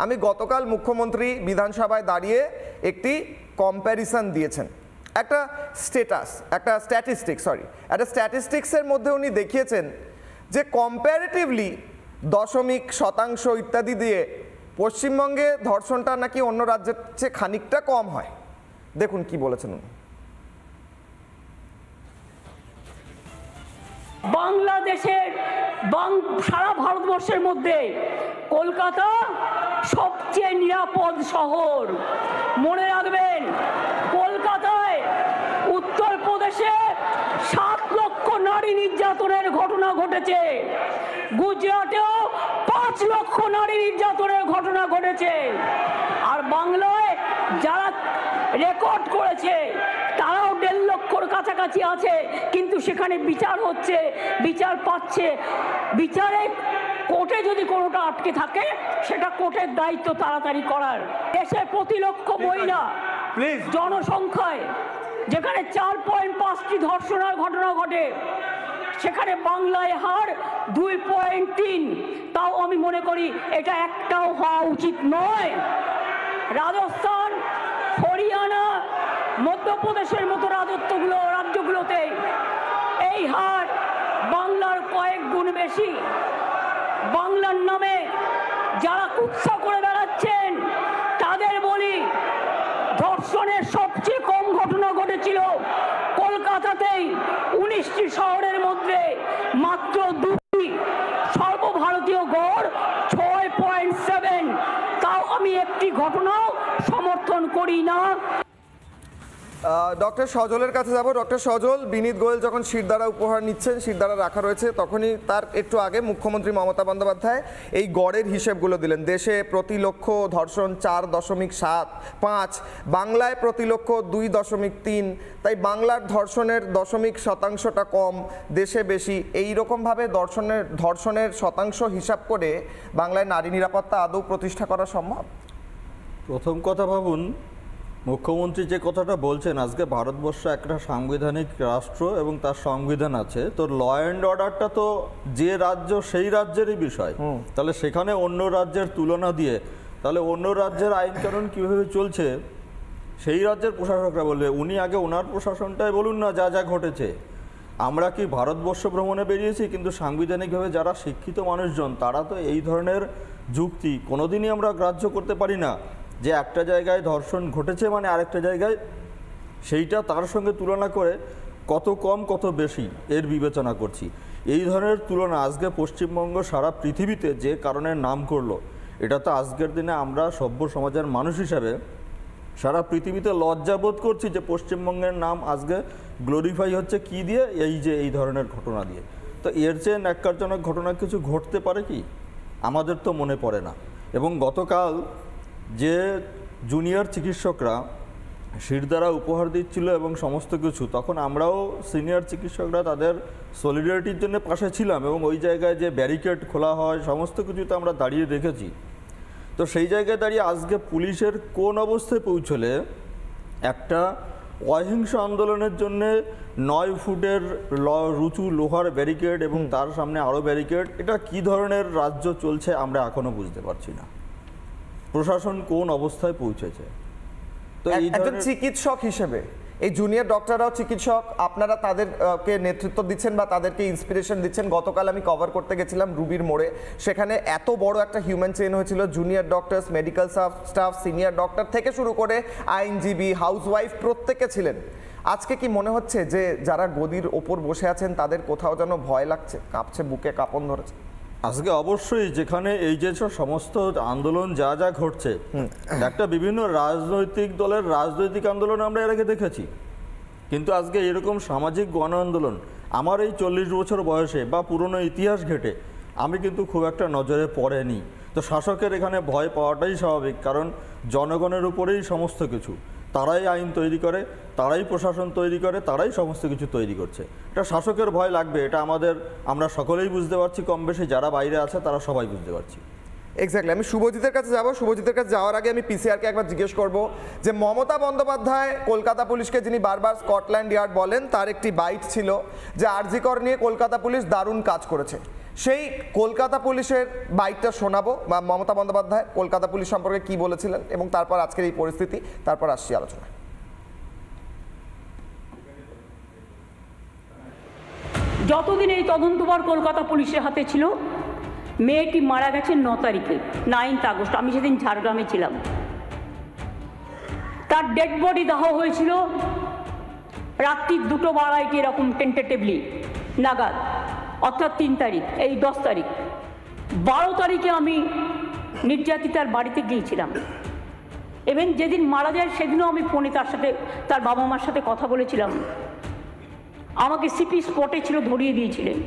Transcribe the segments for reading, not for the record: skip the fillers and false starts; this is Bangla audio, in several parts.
আমি গতকাল মুখ্যমন্ত্রী বিধানসভায় দাঁড়িয়ে একটি কম্প্যারিজন দিয়েছেন, একটা স্ট্যাটিস্টিক্সের মধ্যে উনি দেখিয়েছেন যে কম্প্যারেটিভলি 0.% ইত্যাদি দিয়ে পশ্চিমবঙ্গে ধর্ষণটা নাকি অন্য রাজ্যের চেয়ে খানিকটা কম হয়। দেখুন কি বলেছেন উনি। বাংলাদেশের সারা ভারতবর্ষের মধ্যে কলকাতা সবচেয়ে নিরাপদ শহর। মনে রাখবেন, কলকাতায় উত্তরপ্রদেশে 7 লক্ষ নারী নির্যাতনের ঘটনা ঘটেছে, গুজরাটেও 5 লক্ষ নারী নির্যাতনের ঘটনা ঘটেছে, আর বাংলায় যারা রেকর্ড করেছে তারাও 1.5 লক্ষর কাছাকাছি আছে, কিন্তু সেখানে বিচার হচ্ছে, বিচার পাচ্ছে। বিচারে কোর্টে যদি কোনোটা আটকে থাকে সেটা কোর্টের দায়িত্ব তাড়াতাড়ি করার। দেশে প্রতি লক্ষ মহিলা জনসংখ্যায় যেখানে 4.5টি ধর্ষণের ঘটনা ঘটে, সেখানে বাংলায় হার 2.3। তাও আমি মনে করি এটা একটাও হওয়া উচিত নয়। রাজস্থান, হরিয়ানা, মধ্যপ্রদেশের মতো রাজ্যগুলোতে এই হার বাংলার কয়েক গুণ বেশি। বাংলার নামে যারা কুৎসা করে বেড়াচ্ছেন তাদের বলি, ধর্ষণের সবচেয়ে কম ঘটনা ঘটেছিল কলকাতাতেই, 19টি শহরের মধ্যে মাত্র 2টি, সর্বভারতীয় গড় 6.7। তাও আমি একটি ঘটনাও সমর্থন করি না। ডক্টর সজলের কাছে যাব। ডক্টর সজল, বিনীত গোয়েল যখন শিরদাঁড়া উপহার নিচ্ছেন, শিরদাঁড়া রাখা রয়েছে, তখনই তার একটু আগে মুখ্যমন্ত্রী মমতা বন্দ্যোপাধ্যায় এই গড়ের হিসেবগুলো দিলেন। দেশে প্রতি লক্ষ ধর্ষণ 4.75, বাংলায় প্রতি লক্ষ 2.3। তাই বাংলার ধর্ষণের 0.1%টা কম, দেশে বেশি। এই রকমভাবে ধর্ষণের শতাংশ হিসাব করে বাংলায় নারী নিরাপত্তা আদৌ প্রতিষ্ঠা করা সম্ভব? প্রথম কথা ভাবুন, মুখ্যমন্ত্রী যে কথাটা বলছেন, আজকে ভারতবর্ষ একটা সাংবিধানিক রাষ্ট্র এবং তার সংবিধান আছে, তো ল অ্যান্ড অর্ডারটা তো যে রাজ্য সেই রাজ্যেরই বিষয়। তাহলে সেখানে অন্য রাজ্যের তুলনা দিয়ে তাহলে অন্য রাজ্যের আইন কানুন কীভাবে চলছে সেই রাজ্যের প্রশাসকরা বলবে। উনি আগে ওনার প্রশাসনটাই বলুন না যা যা ঘটেছে। আমরা কি ভারতবর্ষ ভ্রমণে বেরিয়েছি, কিন্তু সাংবিধানিকভাবে যারা শিক্ষিত মানুষজন তারা তো এই ধরনের যুক্তি কোনোদিনই আমরা গ্রাহ্য করতে পারি না যে একটা জায়গায় ধর্ষণ ঘটেছে মানে আরেকটা জায়গায় সেইটা তার সঙ্গে তুলনা করে কত কম কত বেশি এর বিবেচনা করছি। এই ধরনের তুলনা আজকে পশ্চিমবঙ্গ সারা পৃথিবীতে যে কারণে নাম করলো, এটা তো আজকের দিনে আমরা সভ্য সমাজের মানুষ হিসাবে সারা পৃথিবীতে লজ্জাবোধ করছি যে পশ্চিমবঙ্গের নাম আজকে গ্লোরিফাই হচ্ছে কি দিয়ে, এই ধরনের ঘটনা দিয়ে। তো এর চেয়ে ন্যাক্কারজনক ঘটনা কিছু ঘটতে পারে কি? আমাদের তো মনে পড়ে না। এবং গতকাল যে জুনিয়র চিকিৎসকরা শিরদাঁড়া উপহার দিচ্ছিল এবং সমস্ত কিছু, তখন আমরাও সিনিয়র চিকিৎসকরা তাদের সলিডারিটির জন্য পাশে ছিলাম এবং ওই জায়গায় যে ব্যারিকেড খোলা হয় সমস্ত কিছুতে আমরা দাঁড়িয়ে দেখেছি। তো সেই জায়গায় দাঁড়িয়ে আজকে পুলিশের কোন অবস্থায় পৌঁছলে একটা অহিংস আন্দোলনের জন্য 9 ফুটের উঁচু লোহার ব্যারিকেড এবং তার সামনে আরও ব্যারিকেড, এটা কি ধরনের রাজ্য চলছে আমরা এখনো বুঝতে পারছি না। প্রশাসন কোন অবস্থায় পৌঁছেছে? তো একজন চিকিৎসক হিসেবে এই জুনিয়র ডক্টররাও চিকিৎসক, আপনারা তাদেরকে নেতৃত্ব দিচ্ছেন বা তাদেরকে ইন্সপিরেশন দিচ্ছেন। গতকাল আমি কভার করতে গেছিলাম রুবির মোড়ে, সেখানে এত বড় একটা হিউম্যান চেইন হয়েছিল। Junior doctors, medical staff, senior doctor থেকে শুরু করে আইনজীবী, হাউসওয়াইফ প্রত্যেকে ছিলেন। আজকে কি মনে হচ্ছে যে যারা গদির ওপর বসে আছেন তাদের কোথাও যেন ভয় লাগছে, কাঁপছে, বুকে কাঁপন ধরেছে? আজকে অবশ্যই যেখানে এই যে সমস্ত আন্দোলন যা যা ঘটছে, একটা বিভিন্ন রাজনৈতিক দলের রাজনৈতিক আন্দোলন আমরা এর আগে দেখেছি, কিন্তু আজকে এরকম সামাজিক গণ আন্দোলন আমার এই 40 বছর বয়সে বা পুরনো ইতিহাস ঘেটে আমি কিন্তু খুব একটা নজরে পড়েনি। তো শাসকের এখানে ভয় পাওয়াটাই স্বাভাবিক, কারণ জনগণের উপরেই সমস্ত কিছু। তারাই আইন তৈরি করে, তারাই প্রশাসন তৈরি করে, তারাই সমস্ত কিছু তৈরি করছে। এটা শাসকের ভয় লাগবে, এটা আমরা সকলেই বুঝতে পারছি, কম বেশি যারা বাইরে আছে তারা সবাই বুঝতে পারছি। এক্স্যাক্টলি। আমি শুভজিতের কাছে যাব। শুভজিতের কাছে যাওয়ার আগে আমি পিসিআরকে একবার জিজ্ঞেস করব যে মমতা বন্দ্যোপাধ্যায় কলকাতা পুলিশকে যিনি বারবার স্কটল্যান্ড ইয়ার্ড বলেন, তার একটি বাইট ছিল যে আরজি কর নিয়ে কলকাতা পুলিশ দারুণ কাজ করেছে। সেই কলকাতা পুলিশের বাইকটা শোনাবো, বা মমতা বন্দ্যোপাধ্যায় কলকাতা পুলিশ সম্পর্কে কি বলেছিলেন, এবং তারপর আজকের এই পরিস্থিতি, তারপর আসছি আলোচনা। যতদিন এই তদন্তভার কলকাতা পুলিশের হাতে ছিল, মেয়েটি মারা গেছে 9 তারিখে, 9 আগস্ট। আমি সেদিন ঝাড়গ্রামে ছিলাম। তার ডেড বডি দাহ হয়েছিল রাত্রি 2:02 এরকম টেন্টেটিভলি নাগাদ, অর্থাৎ 3 তারিখ, এই 10 তারিখ। 12 তারিখে আমি নির্যাতিতার বাড়িতে গিয়েছিলাম, এবং যেদিন মারা যায় সেদিনও আমি ফোনে তার সাথে, তার বাবা মার সাথে কথা বলেছিলাম। আমাকে সিপি স্পটে ছিল, ধরিয়ে দিয়েছিলেন।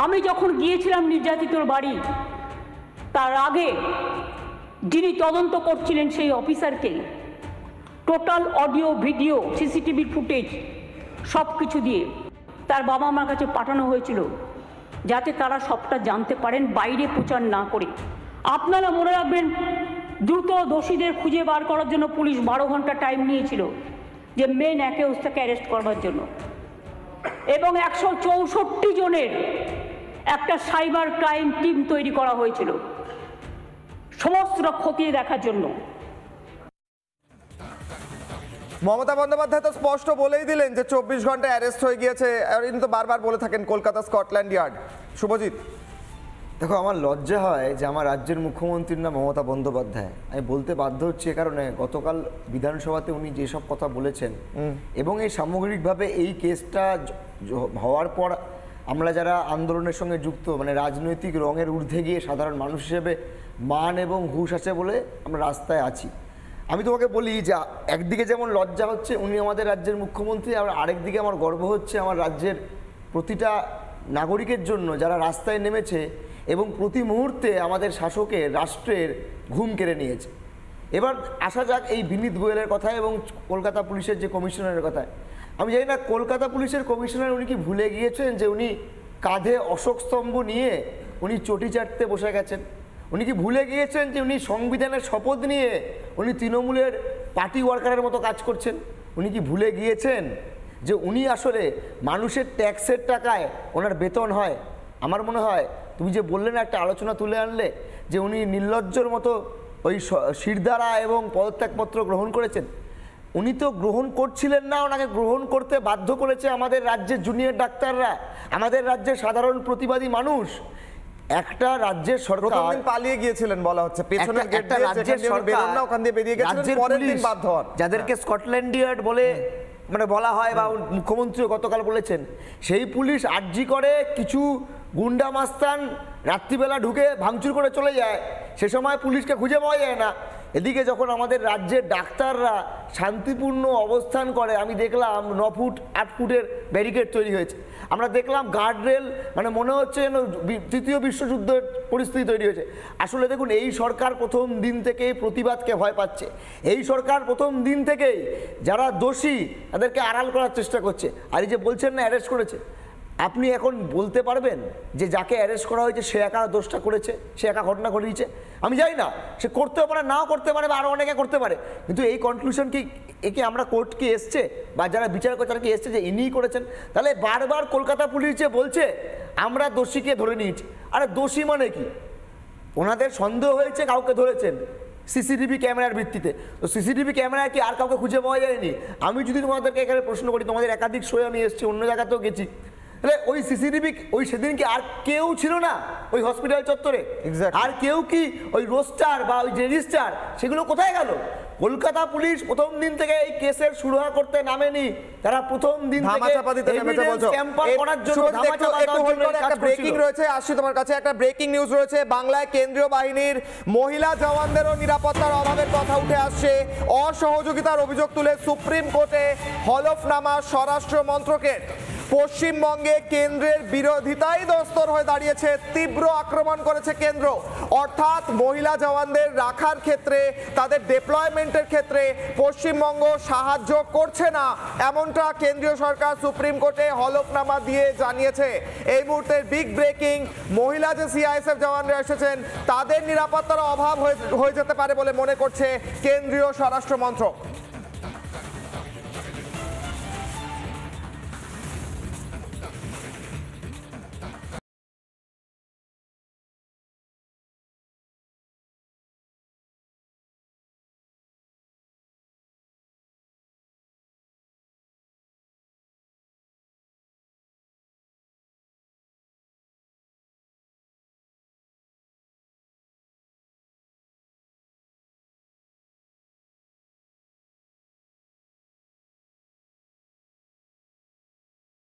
আমি যখন গিয়েছিলাম নির্যাতিতর বাড়ি, তার আগে যিনি তদন্ত করছিলেন সেই অফিসারকে total audio, video, CCTV footage সব কিছু দিয়ে তার বাবা মার কাছে পাঠানো হয়েছিল, যাতে তারা সবটা জানতে পারেন, বাইরে প্রচার না করে। আপনারা মনে রাখবেন, দ্রুত দোষীদের খুঁজে বার করার জন্য পুলিশ 12 ঘন্টা টাইম নিয়েছিল, যে মেন অ্যাকিউজটাকে অ্যারেস্ট করবার জন্য, এবং 164 জনের একটা সাইবার ক্রাইম টিম তৈরি করা হয়েছিল সমস্ত খতিয়ে দেখার জন্য। মমতা বন্দ্যোপাধ্যায় তো স্পষ্ট বলেই দিলেন যে 24 ঘন্টায় অ্যারেস্ট হয়ে গিয়েছে, আর ইনি তো বারবার বলে থাকেন কলকাতা স্কটল্যান্ড ইয়ার্ড। শুভজিৎ, দেখো, আমার লজ্জা হয় যে আমার রাজ্যের মুখ্যমন্ত্রীর নাম মমতা বন্দ্যোপাধ্যায়। আমি বলতে বাধ্য হচ্ছি এ কারণে, গতকাল বিধানসভাতে উনি যেসব কথা বলেছেন, এবং এই সামগ্রিকভাবে এই কেসটা হওয়ার পর আমরা যারা আন্দোলনের সঙ্গে যুক্ত, মানে রাজনৈতিক রঙের ঊর্ধ্বে গিয়ে সাধারণ মানুষ হিসেবে মান এবং হুঁশ আছে বলে আমরা রাস্তায় আছি। আমি তোমাকে বলি যে একদিকে যেমন লজ্জা হচ্ছে উনি আমাদের রাজ্যের মুখ্যমন্ত্রী, আর আরেকদিকে আমার গর্ব হচ্ছে আমার রাজ্যের প্রতিটা নাগরিকের জন্য যারা রাস্তায় নেমেছে এবং প্রতি মুহূর্তে আমাদের শাসকের, রাষ্ট্রের ঘুম কেড়ে নিয়েছে। এবার আসা যাক এই বিনীত গোয়েলের কথায় এবং কলকাতা পুলিশের যে কমিশনারের কথায়। আমি জানি না কলকাতা পুলিশের কমিশনার উনি কি ভুলে গিয়েছেন যে উনি কাঁধে অশোক স্তম্ভ নিয়ে উনি চটি চাটতে বসে গেছেন? উনি কি ভুলে গিয়েছেন যে উনি সংবিধানের শপথ নিয়ে উনি তৃণমূলের পার্টি ওয়ার্কারের মতো কাজ করছেন? উনি কি ভুলে গিয়েছেন যে উনি আসলে মানুষের ট্যাক্সের টাকায় ওনার বেতন হয়? আমার মনে হয় তুমি যে বললে না, একটা আলোচনা তুলে আনলে যে উনি নির্লজ্জর মতো ওই শিরদাঁড়া এবং পদত্যাগপত্র গ্রহণ করেছেন। উনি তো গ্রহণ করছিলেন না, ওনাকে গ্রহণ করতে বাধ্য করেছে আমাদের রাজ্যের জুনিয়র ডাক্তাররা, আমাদের রাজ্যের সাধারণ প্রতিবাদী মানুষ। একটা রাজ্যের সরকার পালিয়ে গিয়েছিলেন বলা হচ্ছে, পেছনের গেট দিয়ে যেখান দিয়ে বেরোন না ওখান দিয়ে বেরিয়ে গেছিলেন, পরের দিন বাধ্য হন। যাদেরকে স্কটল্যান্ড ইয়ার্ড বলে মানে বলা হয়, বা মুখ্যমন্ত্রীও গতকাল বলেছেন, সেই পুলিশ আর্জি করে কিছু গুন্ডা মাস্তান রাত্রিবেলা ঢুকে ভাঙচুর করে চলে যায়, সে সময় পুলিশকে খুঁজে পাওয়া যায় না। এদিকে যখন আমাদের রাজ্যের ডাক্তাররা শান্তিপূর্ণ অবস্থান করে, আমি দেখলাম 9 ফুট 8 ফুটের ব্যারিকেড তৈরি হয়েছে, আমরা দেখলাম গার্ডরেল, মানে মনে হচ্ছে যেন তৃতীয় বিশ্বযুদ্ধের পরিস্থিতি তৈরি হয়েছে। আসলে দেখুন, এই সরকার প্রথম দিন থেকেই প্রতিবাদকে ভয় পাচ্ছে। এই সরকার প্রথম দিন থেকেই যারা দোষী তাদেরকে আড়াল করার চেষ্টা করছে। আর এই যে বলছেন না অ্যারেস্ট করেছে, আপনি এখন বলতে পারবেন যে যাকে অ্যারেস্ট করা হয়েছে সে একা দোষটা করেছে, সে একা ঘটনা ঘটিয়েছে? আমি জানি না, সে করতেও পারে, নাও করতে পারে, বা আরও অনেকে করতে পারে, কিন্তু এই কনক্লুশন কি একে আমরা কোর্ট কি এসছে, বা যারা বিচার করছে তারা কি এসছে যে ইনিই করেছেন? তাহলে বারবার কলকাতা পুলিশ যে বলছে আমরা দোষীকে ধরে নিয়েছি, আরে দোষী মানে কি? ওনাদের সন্দেহ হয়েছে, কাউকে ধরেছেন সিসিটিভি ক্যামেরার ভিত্তিতে। তো সিসিটিভি ক্যামেরায় কি আর কাউকে খুঁজে পাওয়া যায়নি? আমি যদি তোমাদেরকে এখানে প্রশ্ন করি, তোমাদের একাধিক শোয়ে আমি এসেছি, অন্য জায়গাতেও গেছি, তাহলে ওই সিসিটিভি ওই সেদিন কি আর কেউ ছিল না ওই হসপিটাল চত্বরে? আর কেউ কি ওই রোস্টার বা ওই যে রেজিস্টার সেগুলো কোথায় গেল? কলকাতা পুলিশ প্রথম দিন থেকে এই কেসের সুরাহা করতে নামেনি, তারা প্রথম দিন থেকে এভিডেন্স ট্যাম্পার করার জন্য একটা ব্রেকিং রয়েছে। আসছি তোমার কাছে, একটা ব্রেকিং নিউজ রয়েছে। বাংলায় কেন্দ্রীয় বাহিনীর মহিলা জওয়ানদেরও নিরাপত্তার অভাবের কথা উঠে আসছে। অসহযোগিতার অভিযোগ তুলে সুপ্রিম কোর্টে হলফনামা স্বরাষ্ট্র মন্ত্রকের। পশ্চিমবঙ্গে কেন্দ্রের বিরোধিতাই দস্তর হয়ে দাঁড়িয়েছে, তীব্র আক্রমণ করেছে কেন্দ্র। অর্থাৎ মহিলা জওয়ানদের রাখার ক্ষেত্রে, তাদের ডিপ্লয়মেন্টের ক্ষেত্রে পশ্চিমবঙ্গ সাহায্য করছে না, এমনটা কেন্দ্রীয় সরকার সুপ্রিম কোর্টে হলফনামা দিয়ে জানিয়েছে। এই মুহূর্তের বিগ ব্রেকিং, মহিলা যে সিআইএসএফ জওয়ানরা এসেছেন তাদের নিরাপত্তার অভাব হয়ে যেতে পারে বলে মনে করছে কেন্দ্রীয় স্বরাষ্ট্র মন্ত্রক।